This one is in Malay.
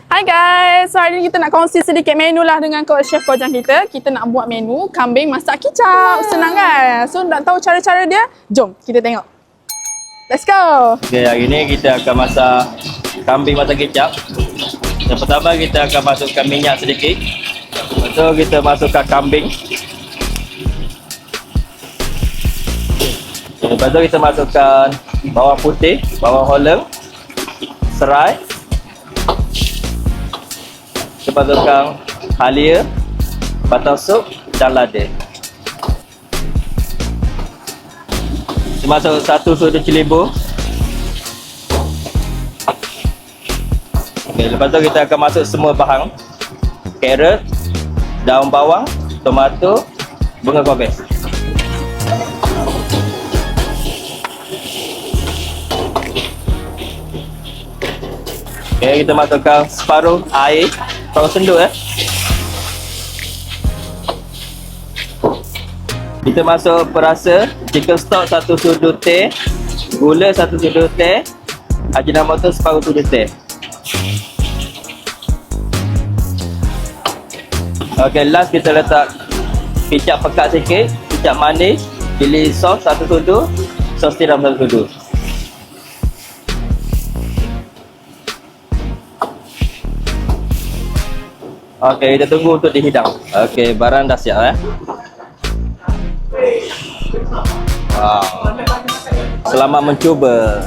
Hai guys, so hari ni kita nak kongsi sedikit menu lah dengan chef Kojang kita. Kita nak buat menu kambing masak kicap. Senang kan? So nak tahu cara-cara dia? Jom kita tengok. Let's go! Okay, hari ni kita akan masak kambing masak kicap. Yang pertama kita akan masukkan minyak sedikit. Lepas tu kita masukkan kambing. Lepas tu kita masukkan bawang putih, bawang holeng, serai. Kita masukkan halia, batang sup dan lada. Kita masuk 1 sudu cili bur. Okay, lepas tu kita akan masuk semua bahan. Carrot, daun bawang, tomato, bunga kobis. Okay, kita masukkan separuh air, separuh senduk Kita masuk perasa chicken stock 1 sudu teh, gula 1 sudu teh, ajinomoto separuh sudu teh. Okay, last kita letak kicap pekat sikit, kicap manis, chili sauce 1 sudu, sos tiram 1 sudu. Okey, kita tunggu untuk dihidang. Okey, barang dah siap Wow. Selamat mencuba.